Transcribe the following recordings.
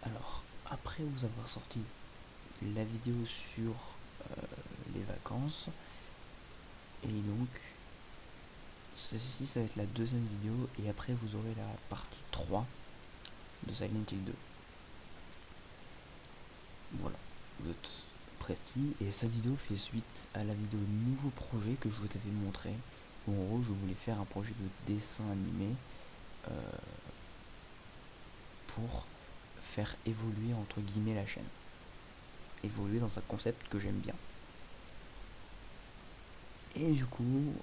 Alors, après vous avoir sorti la vidéo sur les vacances, et donc ceci ça va être la deuxième vidéo, et après vous aurez la partie 3 de Silent Hill 2. Voilà, vous êtes précis, et cette vidéo fait suite à la vidéo nouveau projet que je vous avais montré, où en gros je voulais faire un projet de dessin animé pour faire évoluer entre guillemets la chaîne. Évoluer dans un concept que j'aime bien. Et du coup,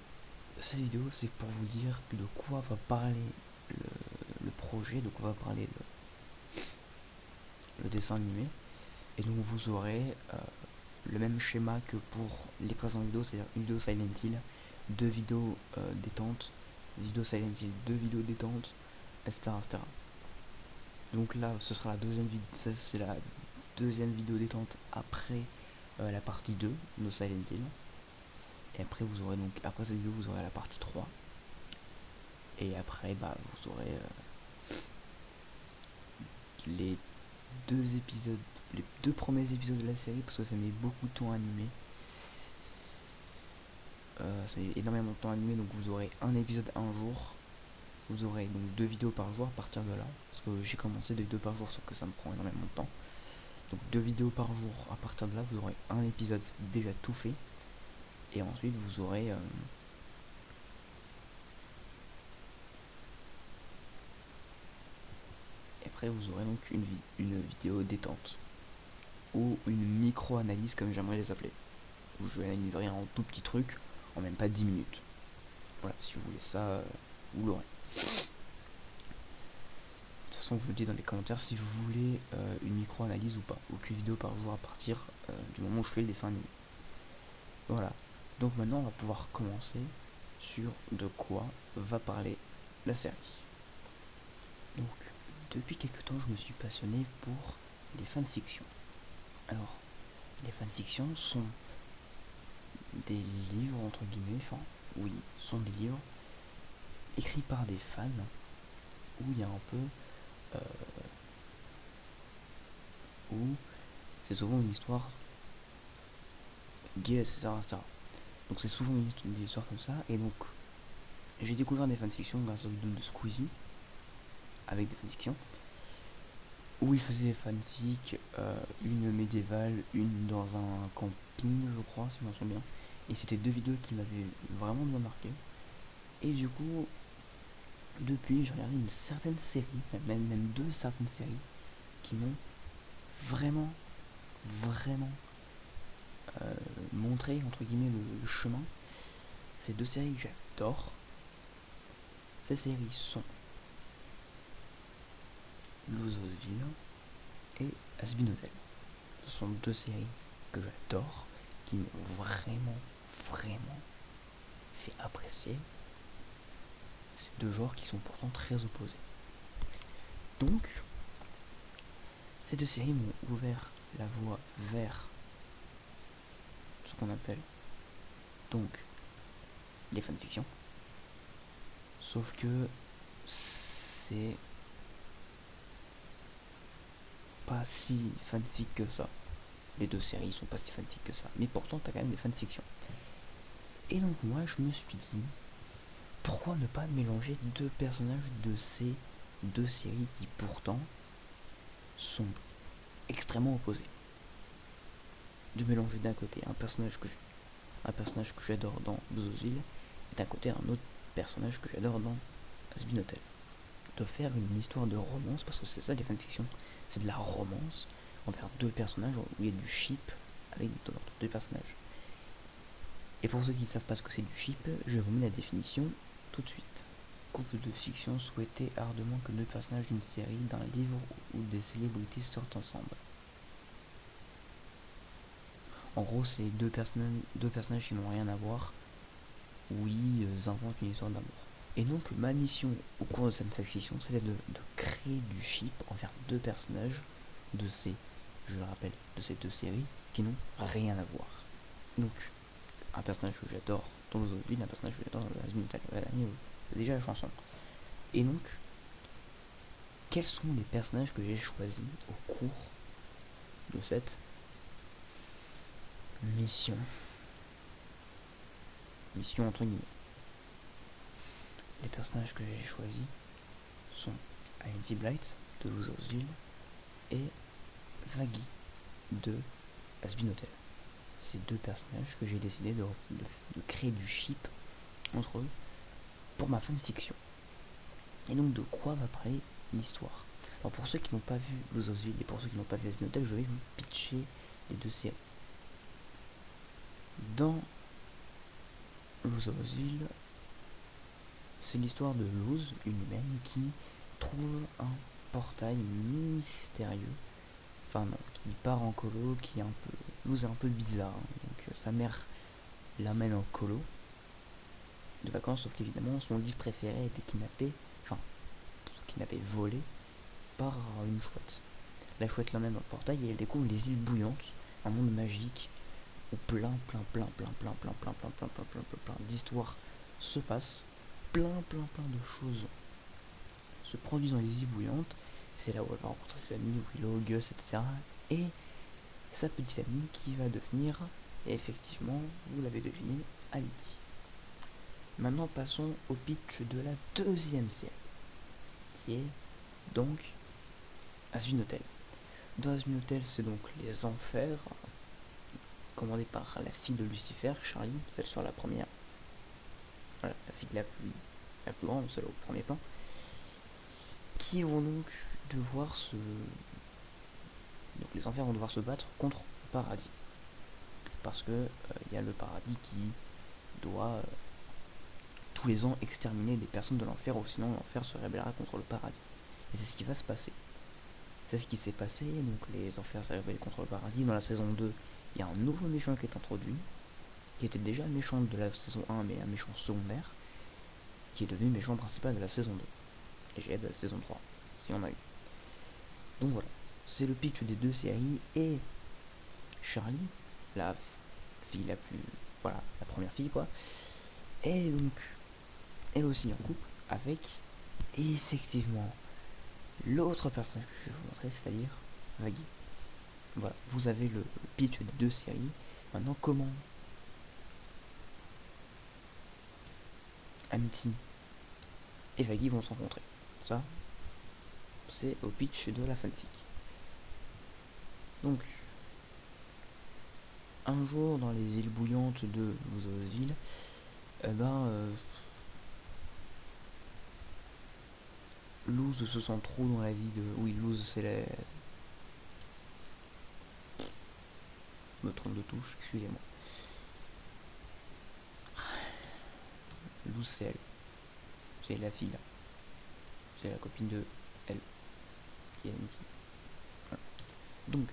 cette vidéo c'est pour vous dire de quoi va parler le projet, de quoi va parler le dessin animé. Et donc vous aurez le même schéma que pour les précédentes vidéos, c'est-à-dire une vidéo Silent Hill, deux vidéos détente, vidéo Silent Hill, deux vidéos détente, etc., etc. Donc là, ce sera la deuxième vidéo, c'est la deuxième vidéo détente après la partie 2 de Silent Hill. Et après vous aurez donc, après cette vidéo, vous aurez la partie 3. Et après, vous aurez les deux épisodes, les deux premiers épisodes de la série, parce que ça met beaucoup de temps à animer. Ça met énormément de temps à animer, donc vous aurez un épisode un jour. Vous aurez donc deux vidéos par jour à partir de là, parce que j'ai commencé deux vidéos par jour, sauf que ça me prend énormément de temps. Donc deux vidéos par jour à partir de là, vous aurez un épisode déjà tout fait. Et ensuite vous aurez et après vous aurez donc une vidéo détente, ou une micro-analyse comme j'aimerais les appeler, où je analyserai un tout petit truc en même pas 10 minutes. Voilà, si vous voulez ça, vous l'aurez. De toute façon, vous me dites dans les commentaires si vous voulez une micro-analyse ou pas, ou qu'une vidéo par jour à partir du moment où je fais le dessin animé. Voilà, donc maintenant on va pouvoir commencer sur de quoi va parler la série. Donc, depuis quelques temps, je me suis passionné pour les fanfictions. Alors, les fanfictions sont des livres, entre guillemets, enfin, oui, sont des livres écrits par des fans où il y a un peu. Où c'est souvent une histoire gay, etc., etc. Donc, c'est souvent des histoires comme ça, et donc, j'ai découvert des fanfictions grâce aux vidéos de Squeezie, avec des fanfictions, où il faisait des fanfics, une médiévale, une dans un camping, je crois, si je m'en souviens bien. Et c'était deux vidéos qui m'avaient vraiment bien marqué. Et du coup, depuis, j'ai regardé une certaine série, même deux certaines séries, qui m'ont vraiment, vraiment montré, entre guillemets, le chemin. Ces deux séries que j'adore. Ces séries sont Lozoville et Has-Been Hotel. Ce sont deux séries que j'adore, qui m'ont vraiment, vraiment fait apprécier ces deux genres qui sont pourtant très opposés. Donc, ces deux séries m'ont ouvert la voie vers ce qu'on appelle donc les fanfictions. Sauf que c'est pas si fanfic que ça. Les deux séries sont pas si fanfic que ça. Mais pourtant, t'as quand même des fanfictions. Et donc moi, je me suis dit, pourquoi ne pas mélanger deux personnages de ces deux séries qui pourtant sont extrêmement opposés. De mélanger d'un côté un personnage que j'adore dans Bozoville, et d'un côté un autre personnage que j'adore dans Has-Been Hotel. De faire une histoire de romance, parce que c'est ça les fanfictions, c'est de la romance envers deux personnages où il y a du ship avec deux personnages. Et pour ceux qui ne savent pas ce que c'est du ship, je vous mets la définition tout de suite. Couple de fiction souhaitait ardemment que deux personnages d'une série, d'un livre ou des célébrités sortent ensemble. En gros, c'est deux personnages qui n'ont rien à voir, où ils inventent une histoire d'amour. Et donc, ma mission au cours de cette fiction, c'était de créer du ship envers deux personnages de ces, je le rappelle, de ces deux séries qui n'ont rien à voir. Donc, un personnage que j'adore dans Lozoville, un personnage que j'adore dans Has-Been Hotel. Déjà la chanson. Et donc, quels sont les personnages que j'ai choisis au cours de cette mission. Mission entre guillemets. Les personnages que j'ai choisis sont Amity Blight de Lose Houseville et Vaggie de Hazbin Hotel. Ces deux personnages que j'ai décidé de créer du ship entre eux pour ma fanfiction. Et donc de quoi va parler l'histoire? Alors pour ceux qui n'ont pas vu Lose Houseville et pour ceux qui n'ont pas vu Hazbin Hotel, je vais vous pitcher les deux séries. Dans Lose Houseville, c'est l'histoire de Luz, une humaine, qui trouve un portail mystérieux. Enfin non, qui part en colo, qui est un peu... Luz est un peu bizarre, hein. Donc sa mère l'amène en colo de vacances, sauf qu'évidemment son livre préféré a été kidnappé, volé par une chouette. La chouette l'emmène dans le portail et elle découvre les îles bouillantes, un monde magique où plein d'histoires se passent, plein de choses se produisent dans les îles bouillantes. C'est là où elle va rencontrer ses amis, Willow, Gus, etc. Et sa petite amie qui va devenir, effectivement, vous l'avez deviné, Amity. Maintenant passons au pitch de la deuxième série, qui est donc Hazbin Hotel. Dans Hazbin Hotel, c'est donc les enfers, commandés par la fille de Lucifer, Charlie, celle sur la première. Voilà, la fille la plus grande, celle au premier plan. Qui vont donc devoir se... Donc les enfers vont devoir se battre contre le paradis. Parce que y a le paradis qui doit tous les ans exterminer des personnes de l'enfer, ou sinon l'enfer se rébellera contre le paradis. Et c'est ce qui va se passer. C'est ce qui s'est passé, donc les enfers s'est rébellé contre le paradis. Dans la saison 2, il y a un nouveau méchant qui est introduit, qui était déjà le méchant de la saison 1, mais un méchant secondaire, qui est devenu le méchant principal de la saison 2. Et j'ai hâte de la saison 3, si on a eu. Donc voilà, c'est le pitch des deux séries, et Charlie, la fille la plus... Voilà, la première fille quoi, est donc elle aussi en couple avec, effectivement, l'autre personnage que je vais vous montrer, c'est-à-dire Vaggie. Voilà, vous avez le pitch des deux séries. Maintenant, comment Amity et Vaggie vont se rencontrer? Ça, c'est au pitch de la fanfic. Donc, un jour dans les îles bouillantes de Lose Houseville, Luz se sent trop dans la vie de... Oui, Luz c'est la... Je me trompe de touche, excusez-moi. Luz c'est elle. C'est la fille là. C'est la copine de elle. Qui est Amity. Voilà. Donc,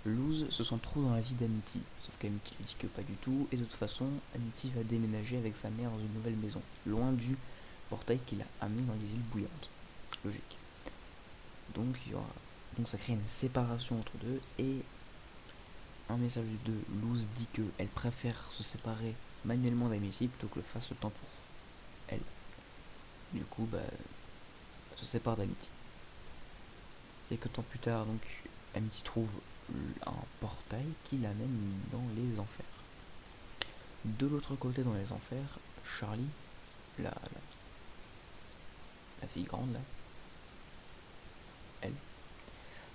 Luz se sent trop dans la vie d'Amity. Sauf qu'Amity lui dit que pas du tout. Et de toute façon, Amity va déménager avec sa mère dans une nouvelle maison. Loin du portail qu'il a amené dans les îles bouillantes. Logique. Donc, donc ça crée une séparation entre deux. Et un message de Luz dit qu'elle préfère se séparer manuellement d'Amity plutôt que le fasse le temps pour elle. Du coup, elle se sépare d'Amity. Quelques temps plus tard, donc, Amity trouve un portail qui l'amène dans les enfers. De l'autre côté, dans les enfers, Charlie, la fille grande là, elle,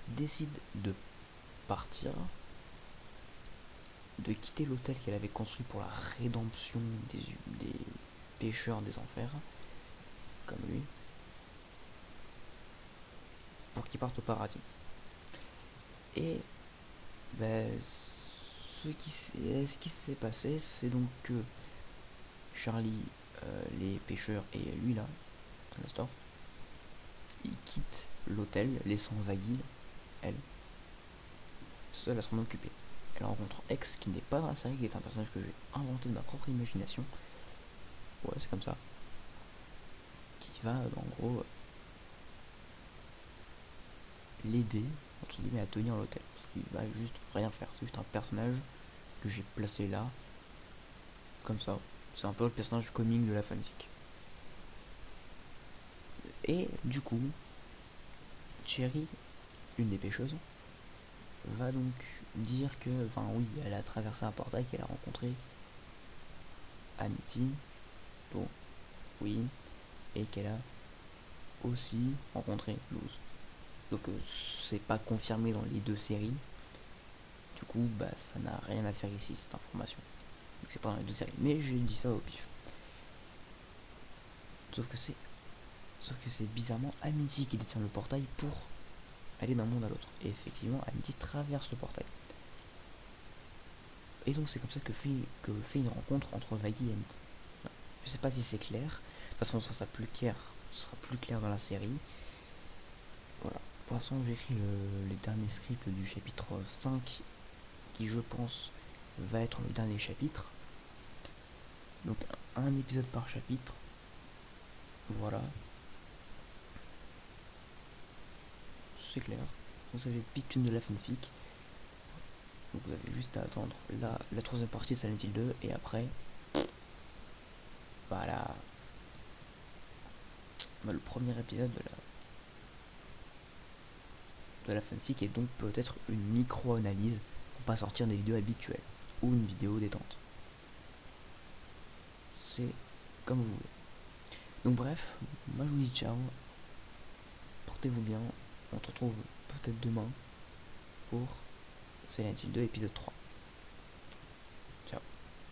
décide de partir, de quitter l'hôtel qu'elle avait construit pour la rédemption des pécheurs des enfers, comme lui, pour qu'ils partent au paradis. Et ce qui s'est passé, c'est donc que Charlie, les pêcheurs et lui là, Nestor, ils quittent l'hôtel, laissant Vaggie, elle, seule à s'en occuper. Elle rencontre X, qui n'est pas dans la série, qui est un personnage que j'ai inventé de ma propre imagination. Ouais, c'est comme ça. Qui va, en gros, l'aider, entre guillemets, à tenir l'hôtel. Parce qu'il va juste rien faire. C'est juste un personnage que j'ai placé là, comme ça. C'est un peu le personnage comique de la fanfic. Et du coup, Cherry, une des pêcheuses, va donc dire que, enfin oui, elle a traversé un portail, qu'elle a rencontré Amity, bon, oui, et qu'elle a aussi rencontré Luz. Donc c'est pas confirmé dans les deux séries. Du coup, bah ça n'a rien à faire ici, cette information. Donc c'est pas dans les deux séries. Mais j'ai dit ça au pif. Sauf que c'est bizarrement Amity qui détient le portail pour aller d'un monde à l'autre. Et effectivement, Amity traverse le portail. Et donc c'est comme ça que fait une rencontre entre Vaggie et Amity. Je sais pas si c'est clair. De toute façon, ça sera plus clair dans la série. Voilà. Pour l'instant, j'écris les derniers scripts du chapitre 5, qui je pense va être le dernier chapitre. Donc un épisode par chapitre. Voilà. C'est clair. Vous avez le pitch de la fanfic. Donc vous avez juste à attendre la troisième partie de Silent Hill 2 et après, voilà, le premier épisode de la fanfic est donc peut-être une micro-analyse pour pas sortir des vidéos habituelles ou une vidéo détente. C'est comme vous voulez. Donc bref, moi je vous dis ciao, portez-vous bien, on se retrouve peut-être demain pour Silent Hill 2 épisode 3.